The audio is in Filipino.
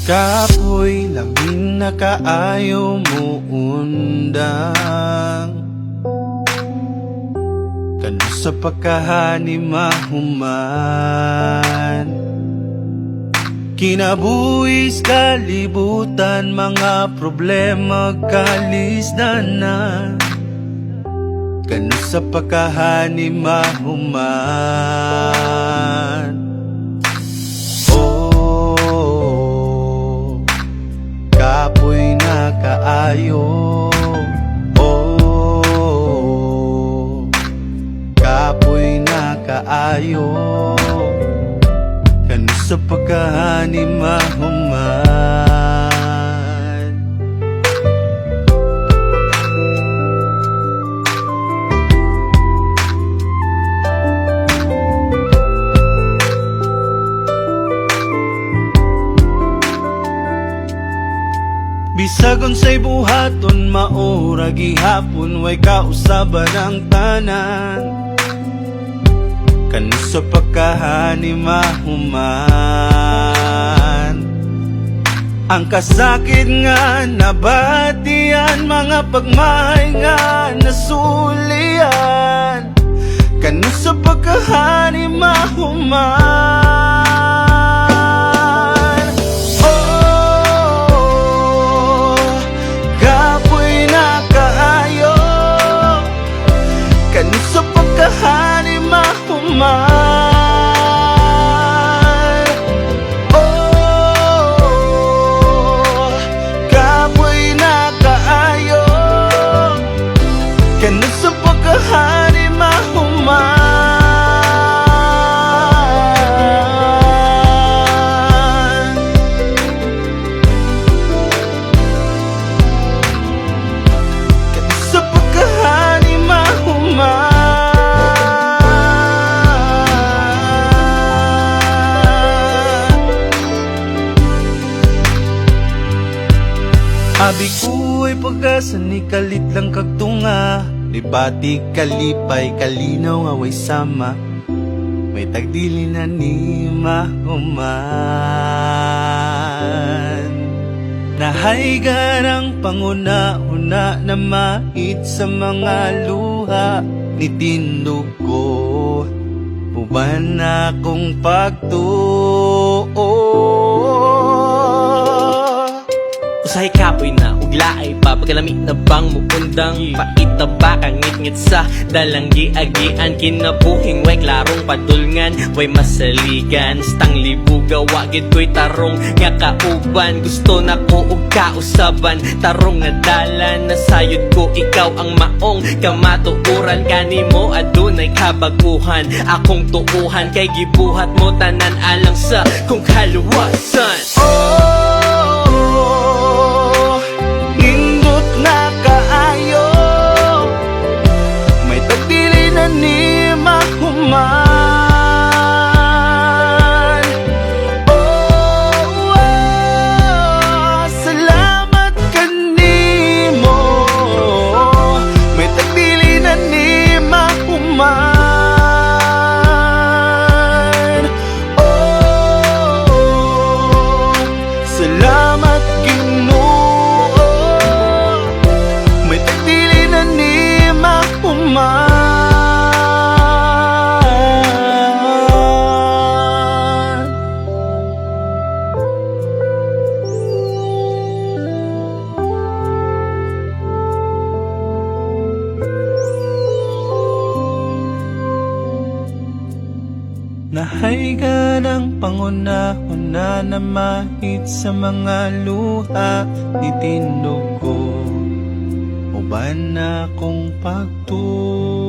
Kapoy, lamin na kaayo mo undang kanu sa pagkahani mahuman. Kinabuhis kalibutan, mga problema kalisdan na kanu sa pagkahani mahuman. Kapoy na kaayo, oh, kapoy na kaayo, kanu sa pagkahani mahuman. Bisag unsay buhaton maura gihapon, way kausaban ang tanan kanu sa pagkahani mahuman. Ang kasakit nga nabatian, mga pagmahay nga nasulian kanu sa pagkahani mahuman. Kanu sa pagkahani mahuman. Oh, kapoy na kaayo, kanu sa pagkahani mahuman. Kanu sa pagkahani mahuman. Abi ko'y pagkasa ni kalit lang kagtunga, libati kalipay kalinaw nga way sama, may tagdili na ni mahuman. Nahaygan ang panguna-una na mait sa mga luha ni tindog ko, uban na kong pagtuo. Usahay kapoy na, uglaay pa, pagkalamig na bang mukundang pait na ba, kangit-ngit sa dalang giagian. Kinabuhing way klarong padulngan, way masaligan, stang libuga, wagid ko'y tarong nga kauban. Gusto na ko og kausaban, tarong nga dalan, nasayod ko ikaw ang maong kamatuuran. Kanimo adunay kabaguhan, akong tuuhan, kay gibuhat mo tanan alang sa kung kaluwasan. Nahaygan ang panguna-una na mahit sa mga luha ni tindog ko, uban na kong pagtuo.